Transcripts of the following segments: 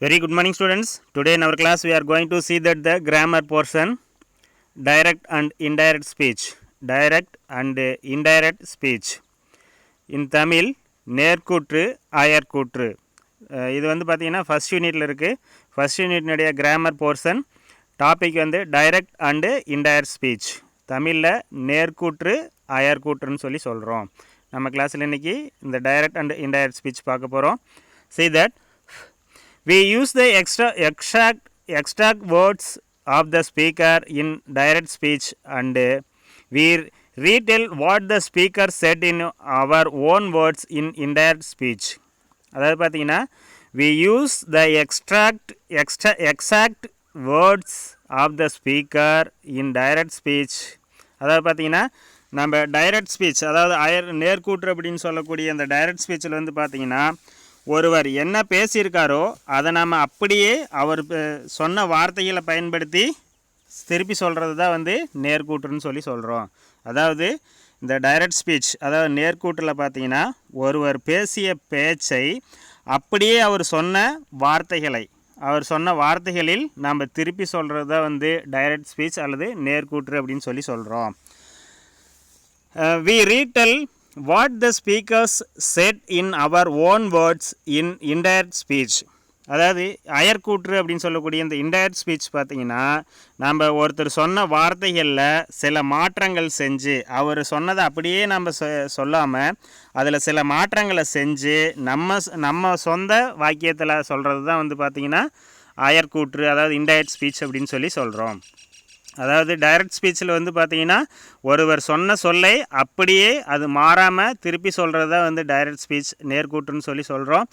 Very good morning, students. Today in our class we are going to see that the grammar portion, direct and indirect speech. Direct and indirect speech. In Tamil, நேர்கூற்று அயற்கூற்று. இது வந்து பார்த்தீங்கன்னா first யூனிட்டில் இருக்குது. First யூனிட்னுடைய grammar portion topic வந்து direct and indirect speech. தமிழில் நேர்கூற்று அயற்கூற்றுன்னு சொல்லி சொல்கிறோம். நம்ம கிளாஸில் இன்றைக்கி இந்த டைரக்ட் அண்டு இன்டைரக்ட் ஸ்பீச் பார்க்க போகிறோம். See that we use the extract words of the speaker in direct speech and we retell what the speaker said in our own words in indirect speech. அதாவது பார்த்தீங்கன்னா we use the exact words of the speaker in direct speech. அதாவது பார்த்தீங்கன்னா நம்ம direct speech, அதாவது நேர்கூற்று அப்படின்னு சொல்லக்கூடிய அந்த direct ஸ்பீச்சில் வந்து பார்த்தீங்கன்னா ஒருவர் என்ன பேசியிருக்காரோ அதை நம்ம அப்படியே அவர் சொன்ன வார்த்தைகளை பயன்படுத்தி திருப்பி சொல்கிறது தான் வந்து நேர்கூற்றுன்னு சொல்லி சொல்கிறோம். அதாவது இந்த டைரக்ட் ஸ்பீச், அதாவது நேர்கூற்றில் பார்த்தீங்கன்னா ஒருவர் பேசிய பேச்சை அப்படியே அவர் சொன்ன வார்த்தைகளில் நாம் திருப்பி சொல்கிறது தான் வந்து டைரக்ட் ஸ்பீச் அல்லது நேர்கூற்று அப்படின்னு சொல்லி சொல்கிறோம். We retell what the speakers said in our own words in indirect speech. அதாவது அயற்கூற்று அப்படின்னு சொல்லக்கூடிய இந்த இன்டைரக்ட் ஸ்பீச் பார்த்திங்கன்னா நம்ம ஒருத்தர் சொன்ன வார்த்தைகளில் சில மாற்றங்கள் செஞ்சு அவர் சொன்னதை அப்படியே நம்ம சொல்லாமல் அதில் சில மாற்றங்களை செஞ்சு நம்ம சொந்த வாக்கியத்தில் சொல்கிறது தான் வந்து பார்த்திங்கன்னா அயற்கூற்று, அதாவது இன்டைரக்ட் ஸ்பீச் அப்படின்னு சொல்லி சொல்கிறோம். அதாவது டைரக்ட் ஸ்பீச்சில் வந்து பார்த்திங்கன்னா ஒருவர் சொன்ன சொல்லை அப்படியே அது மாறாமல் திருப்பி சொல்கிறது தான் வந்து டைரக்ட் ஸ்பீச், நேர்கூற்றுன்னு சொல்லி சொல்கிறோம்.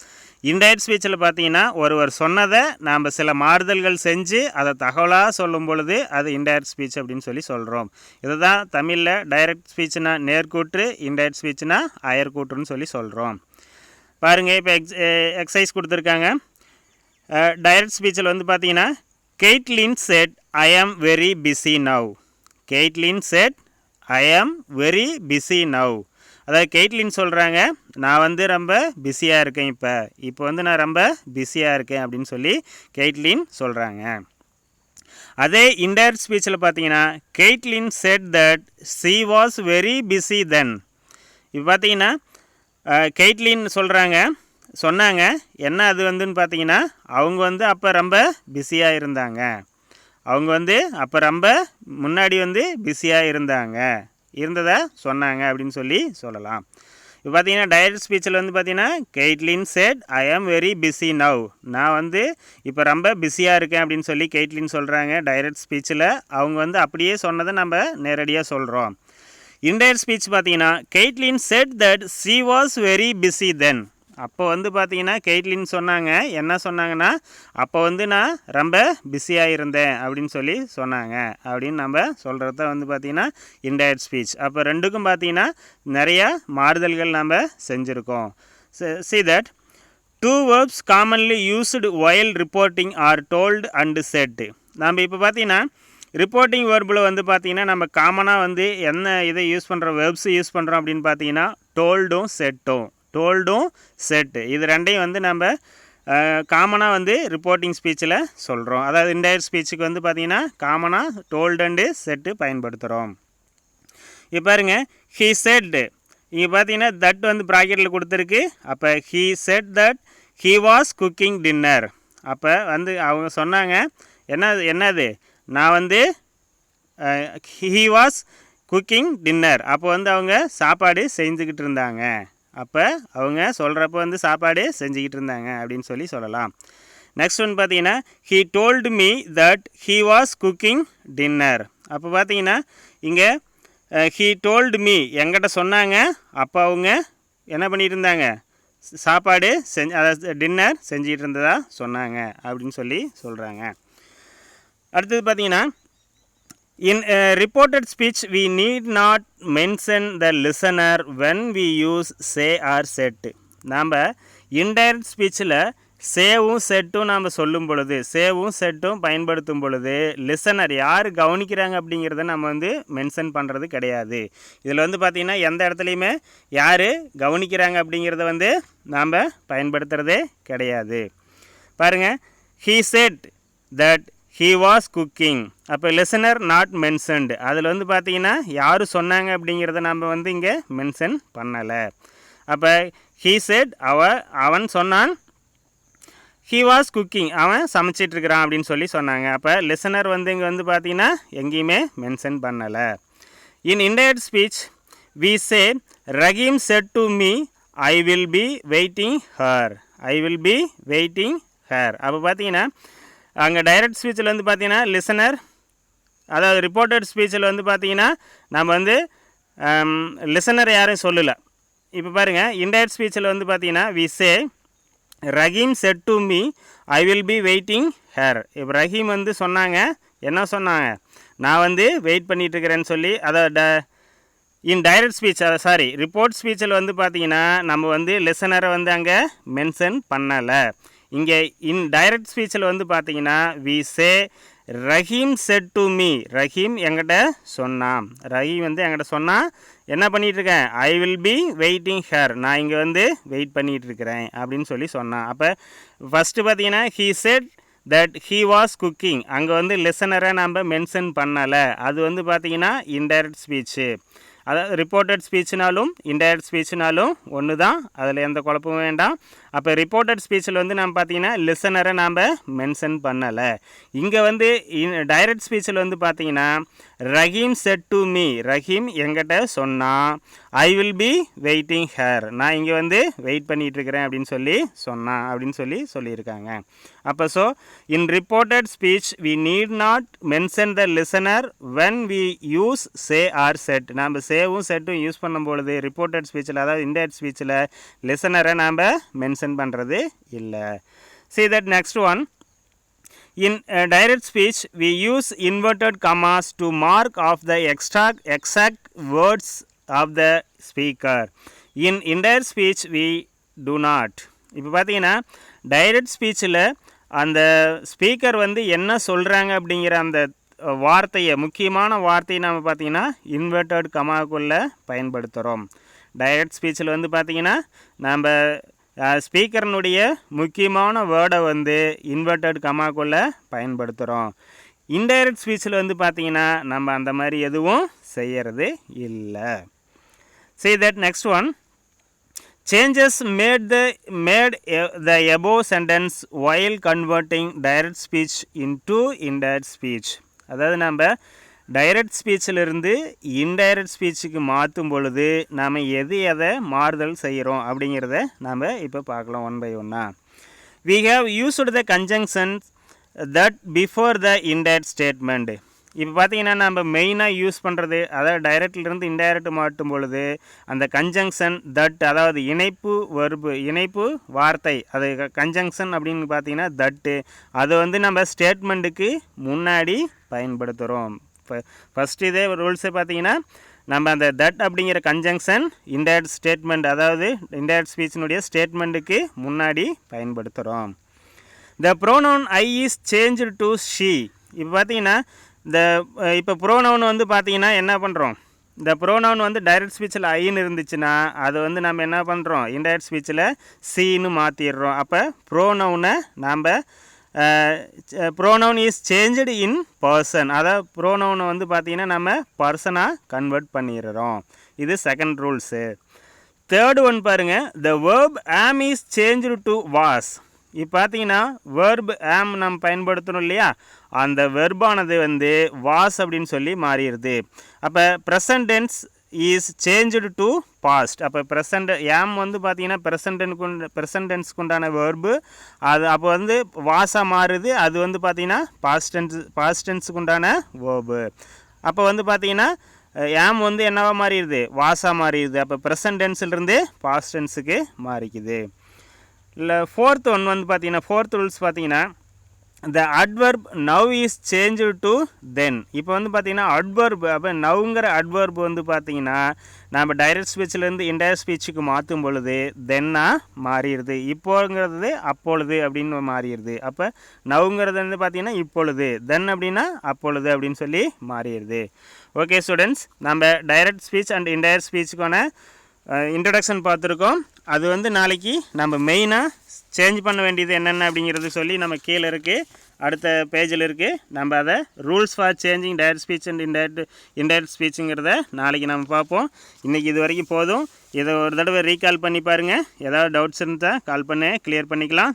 இன்டைரக்ட் ஸ்பீச்சில் பார்த்திங்கன்னா ஒருவர் சொன்னதை நாம் சில மாறுதல்கள் செஞ்சு அதை தகவலாக சொல்லும் பொழுது அது இன்டைரக்ட் ஸ்பீச் அப்படின்னு சொல்லி சொல்கிறோம். இதை தான் தமிழில் டைரக்ட் ஸ்பீச்னா நேர்கூற்று, இன்டைரக்ட் ஸ்பீச்னா அயற்கூற்றுன்னு சொல்லி சொல்கிறோம். பாருங்கள், இப்போ எக்ஸசைஸ் கொடுத்துருக்காங்க. டைரக்ட் ஸ்பீச்சில் வந்து பார்த்திங்கன்னா Caitlin said, I am very busy now. Caitlin said, I am very busy now. அதாவது கெய்ட்லின் சொல்கிறாங்க, நான் வந்து ரொம்ப பிஸியாக இருக்கேன், இப்போ வந்து நான் ரொம்ப பிஸியாக இருக்கேன் அப்படின்னு சொல்லி கெய்ட்லின் சொல்கிறாங்க. அதே இன்டைரக்ட் ஸ்பீச்சில் பார்த்தீங்கன்னா Caitlin said that she was very busy then. இப்போ பார்த்தீங்கன்னா கெய்ட்லின் சொன்னாங்க என்ன அது வந்துன்னு பார்த்தீங்கன்னா அவங்க வந்து அப்போ ரொம்ப பிஸியாக இருந்தாங்க, முன்னாடி வந்து பிஸியாக இருந்ததை சொன்னாங்க அப்படின்னு சொல்லி சொல்லலாம். இப்போ பார்த்தீங்கன்னா டைரக்ட் ஸ்பீச்சில் வந்து பார்த்தீங்கன்னா Caitlin said I am very busy now. நான் வந்து இப்போ ரொம்ப பிஸியாக இருக்கேன் அப்படின்னு சொல்லி கெய்ட்லின் சொல்கிறாங்க. டைரக்ட் ஸ்பீச்சில் அவங்க வந்து அப்படியே சொன்னதை நம்ம நேரடியாக சொல்கிறோம். இன்டைரக்ட் ஸ்பீச் பார்த்தீங்கன்னா Caitlin said that she was very busy then. அப்போ வந்து பார்த்தீங்கன்னா கெய்ட்லின் என்ன சொன்னாங்கன்னா அப்போ வந்து நான் ரொம்ப பிஸியாக இருந்தேன் அப்படின்னு சொல்லி சொன்னாங்க அப்படின்னு நம்ம சொல்கிறது தான் வந்து பார்த்திங்கன்னா இன்டைரக்ட் ஸ்பீச். அப்போ ரெண்டுக்கும் பார்த்திங்கன்னா நிறையா மாறுதல்கள் நம்ம செஞ்சுருக்கோம். See that two verbs commonly used while reporting are told and said. நம்ம இப்போ பார்த்திங்கன்னா ரிப்போர்ட்டிங் வேர்பில் வந்து பார்த்திங்கன்னா நம்ம காமனாக வந்து என்ன இதை யூஸ் பண்ணுறோம், வேர்ப்ஸ் யூஸ் பண்ணுறோம் அப்படின்னு பார்த்தீங்கன்னா டோல்டும் செட்டு, இது ரெண்டையும் வந்து நம்ம காமனாக வந்து ரிப்போர்ட்டிங் ஸ்பீச்சில் சொல்கிறோம். அதாவது இன்டைரக்ட் ஸ்பீச்சுக்கு வந்து பார்த்திங்கன்னா காமனாக டோல்டு அண்டு செட்டு பயன்படுத்துகிறோம். இப்போ பாருங்க, ஹீ செட், இங்கே பார்த்தீங்கன்னா தட் வந்து ப்ராக்கெட்டில் கொடுத்துருக்கு. அப்போ he set that he was cooking dinner. அப்போ வந்து அவங்க சொன்னாங்க என்னது நான் வந்து ஹீ வாஸ் குக்கிங் டின்னர். அப்போ வந்து அவங்க சாப்பாடு செஞ்சுக்கிட்டு இருந்தாங்க. அப்போ அவங்க சொல்கிறப்ப வந்து சாப்பாடு செஞ்சுக்கிட்டு இருந்தாங்க அப்படின்னு சொல்லி சொல்லலாம். நெக்ஸ்ட் ஒன்று பார்த்தீங்கன்னா he told me that he was cooking dinner. அப்போ பார்த்தீங்கன்னா இங்கே ஹீ டோல்டு மீ எங்கிட்ட சொன்னாங்க, அப்போ அவங்க என்ன பண்ணிகிட்டு இருந்தாங்க, சாப்பாடு அதாவது டின்னர் செஞ்சுக்கிட்டு இருந்ததா சொன்னாங்க அப்படின்னு சொல்லி சொல்கிறாங்க. அடுத்தது பார்த்தீங்கன்னா in a reported speech we need not mention the listener when we use say or said. நாம் இன்டைரக்ட் ஸ்பீச்சில் சேவும் செட்டும் நாம் சொல்லும் பொழுது, சேவும் செட்டும் பயன்படுத்தும் பொழுது லிசனர் யார் கவனிக்கிறாங்க அப்படிங்கிறத நம்ம வந்து மென்ஷன் பண்ணுறது கிடையாது. இதில் வந்து பார்த்திங்கன்னா எந்த இடத்துலையுமே யார் கவனிக்கிறாங்க அப்படிங்கிறத வந்து நாம் பயன்படுத்துகிறதே கிடையாது. பாருங்கள், he said that he was cooking. அப்போ listener not mentioned. அதில் வந்து பார்த்தீங்கன்னா யார் சொன்னாங்க அப்படிங்கிறத நம்ம வந்து இங்கே மென்ஷன் பண்ணலை. அப்போ he said அவன் சொன்னான், he was cooking அவன் சமைச்சிட்ருக்கிறான் அப்படின்னு சொல்லி சொன்னாங்க. அப்போ லிசனர் வந்து இங்கே வந்து பார்த்தீங்கன்னா எங்கேயுமே மென்ஷன் பண்ணலை. In indirect speech we say Rahim said to me I will be waiting her. I will be waiting her. அப்போ பார்த்தீங்கன்னா அங்கே டைரக்ட் ஸ்பீச்சில் வந்து பார்த்தீங்கன்னா லிசனர், அதாவது ரிப்போர்ட்டட் ஸ்பீச்சில் வந்து பார்த்தீங்கன்னா நம்ம வந்து லிசனர் யாரும் சொல்லலை. இப்போ பாருங்கள், இன்டைரக்ட் ஸ்பீச்சில் வந்து பார்த்தீங்கன்னா we say Rahim said to me I will be waiting her. இப்போ ரஹீம் வந்து சொன்னாங்க, என்ன சொன்னாங்க, நான் வந்து வெயிட் பண்ணிகிட்ருக்கிறேன்னு சொல்லி. அதை indirect speech, sorry report ஸ்பீச்சில் வந்து பார்த்தீங்கன்னா நம்ம வந்து லிசனரை வந்து அங்கே மென்ஷன் பண்ணலை. இங்கே இன் டைரக்ட் ஸ்பீச்சில் வந்து பார்த்தீங்கன்னா we say Rahim said to me. Rahim என்கிட்ட சொன்னான், ரஹீம் வந்து என்கிட்ட சொன்னான், என்ன பண்ணிகிட்ருக்கேன், I will be waiting her, நான் இங்கே வந்து வெயிட் பண்ணிகிட்ருக்கிறேன் அப்படின்னு சொல்லி சொன்னான். அப்போ ஃபஸ்ட்டு பார்த்தீங்கன்னா he said that he was cooking, அங்கே வந்து லிசனரை நம்ம மென்ஷன் பண்ணலை. அது வந்து பார்த்தீங்கன்னா இன்டைரக்ட் ஸ்பீச்சு. அதாவது ரிப்போர்ட்டட் ஸ்பீச்சுனாலும் இன்டைரக்ட் ஸ்பீச்சுனாலும் ஒன்று தான், அதில் எந்த குழப்பமும் வேண்டாம். அப்போ ரிப்போர்ட்டட் ஸ்பீச்சில் வந்து நம்ம பார்த்தீங்கன்னா லிசனரை நாம் மென்ஷன் பண்ணலை. இங்கே வந்து டைரக்ட் ஸ்பீச்சில் வந்து பார்த்தீங்கன்னா Rahim set to me, Rahim என்கிட்ட சொன்னான், I will be waiting hair, நான் இங்கே வந்து வெயிட் பண்ணிகிட்ருக்கிறேன் அப்படின்னு சொல்லி சொன்னான் அப்படின்னு சொல்லியிருக்காங்க. அப்போ so in reported speech we need not mention the listener when we use say or said. நம்ம சேவும் செட்டும் யூஸ் பண்ணும்பொழுது ரிப்போர்ட்டட் ஸ்பீச்சில், அதாவது இன்டைரக்ட் ஸ்பீச்சில் லிசனரை நாம் மென்ஷன் பண்ணுறது இல்லை. See that next one. In direct speech we use inverted commas to mark off the exact words of the speaker. In indirect speech we do not. இப்போ பார்த்தீங்கன்னா direct ஸ்பீச்சில் அந்த speaker வந்து என்ன சொல்கிறாங்க அப்படிங்கிற அந்த வார்த்தையை, முக்கியமான வார்த்தையை நம்ம பார்த்தீங்கன்னா இன்வெர்டட் கமாக்குள்ளே பயன்படுத்துகிறோம். டைரக்ட் ஸ்பீச்சில் வந்து பார்த்திங்கன்னா நம்ம ஸ்பீக்கர்னுடைய முக்கியமான வேர்டை வந்து இன்வெர்டட் கமாக்குள்ளே பயன்படுத்துகிறோம். இன்டைரக்ட் ஸ்பீச்சில் வந்து பார்த்திங்கன்னா நம்ம அந்த மாதிரி எதுவும் செய்கிறது இல்லை. See that next one. Changes made the above sentence while converting direct speech into indirect speech. அதாவது நம்ம டைரக்ட் ஸ்பீச்சிலிருந்து இன்டைரக்ட் ஸ்பீச்சுக்கு மாற்றும் பொழுது நாம் எதை மாறுதல் செய்கிறோம் அப்படிங்கிறத நாம் இப்போ பார்க்கலாம் ஒன் பை ஒன்னாக. We have used the conjunctions that before the indirect statement. இப்போ பார்த்தீங்கன்னா நம்ம மெயினாக யூஸ் பண்ணுறது, அதாவது டைரக்ட்லேருந்து இன்டைரக்ட் மாட்டும் பொழுது அந்த கன்ஜங்ஷன் தட், அதாவது இணைப்பு வெர்பு, இணைப்பு வார்த்தை, அது கன்ஜங்ஷன் அப்படின்னு பார்த்தீங்கன்னா தட்டு, அதை வந்து நம்ம ஸ்டேட்மெண்ட்டுக்கு முன்னாடி பயன்படுத்துகிறோம். இப்போ ஃபஸ்ட்டு இதே ரூல்ஸை பார்த்தீங்கன்னா நம்ம அந்த தட் அப்படிங்கிற கன்ஜங்ஷன் இன்டைரக்ட் ஸ்டேட்மெண்ட், அதாவது இன்டைரக்ட் ஸ்பீச்சினுடைய ஸ்டேட்மெண்ட்டுக்கு முன்னாடி பயன்படுத்துகிறோம். The pronoun I is changed to she. இப்போ பார்த்தீங்கன்னா இப்போ ப்ரோனவுன் வந்து பார்த்தீங்கன்னா என்ன பண்ணுறோம், இந்த ப்ரோனவுன் வந்து டைரக்ட் ஸ்பீச்சில் ஐன்னு இருந்துச்சுன்னா அதை வந்து நம்ம என்ன பண்ணுறோம், இன்டைரக்ட் ஸ்பீச்சில் சீன்னு மாற்றிடுறோம். அப்போ ப்ரோனவுனை நாம் pronoun is changed in person, அதாவது ப்ரோனவுனை வந்து பார்த்திங்கன்னா நம்ம பர்சனாக கன்வெர்ட் பண்ணிடுறோம். இது செகண்ட் ரூல்ஸு. தேர்டு ஒன் பாருங்கள், the verb am is changed to was. இப்போ பார்த்தீங்கன்னா வேர்ப் ஆம் நம்ம பயன்படுத்தணும் இல்லையா, அந்த வெர்பானது வந்து வாஸ் அப்படின்னு சொல்லி மாறிடுது. அப்போ present tense is changed to past. அப்போ ப்ரெசண்ட் ஆம் வந்து பார்த்தீங்கன்னா ப்ரெசன்ட் டென்ஸ்க்கு உண்டான வேர்பு, அது அப்போ வந்து வாஸாக மாறுது. அது வந்து பார்த்திங்கன்னா பாஸ்ட் டென்ஸுக்கு உண்டான வேர்பு. அப்போ வந்து பார்த்திங்கன்னா ஆம் வந்து என்னவாக மாறிடுது, வாஸாக மாறிடுது. அப்போ ப்ரெசன்ட் டென்ஸ்லேருந்து பாஸ்ட் டென்ஸுக்கு மாறிக்குது. இல்லை ஃபோர்த் ஒன் வந்து பார்த்தீங்கன்னா, ஃபோர்த் ரூல்ஸ் பார்த்தீங்கன்னா the adverb now is change to then. இப்போ வந்து பார்த்தீங்கன்னா அட்வர்ப், அப்போ நவுங்கிற அட்வர்ப் வந்து பார்த்தீங்கன்னா நம்ம டைரக்ட் ஸ்பீச்சிலேருந்து இன்டைரக்ட் ஸ்பீச்சுக்கு மாற்றும் பொழுது தென்னாக மாறிடுது. இப்போங்கிறது அப்பொழுது அப்படின்னு மாறிடுது. அப்போ நவுங்கிறது வந்து பார்த்தீங்கன்னா இப்பொழுது, தென் அப்படின்னா அப்பொழுது அப்படின்னு சொல்லி மாறிடுது. ஓகே ஸ்டூடெண்ட்ஸ், நம்ம டைரக்ட் ஸ்பீச் அண்ட் இன்டைரக்ட் ஸ்பீச்சுக்கான இன்ட்ரடக்ஷன் பார்த்துருக்கோம். அது வந்து நாளைக்கு நம்ம மெயினாக சேஞ்ச் பண்ண வேண்டியது என்னென்ன அப்படிங்கிறது சொல்லி நம்ம கீழே இருக்குது, அடுத்த பேஜில் இருக்குது. நம்ம அதை rules for changing direct speech and indirect ஸ்பீச்சுங்கிறத நாளைக்கு நம்ம பார்ப்போம். இன்றைக்கி இது வரைக்கும் போதும். இதை ஒரு தடவை ரீகால் பண்ணி பாருங்கள். ஏதாவது டவுட்ஸ் இருந்தால் கால் பண்ண கிளியர் பண்ணிக்கலாம்.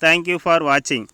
தேங்க்யூ ஃபார் வாட்சிங்.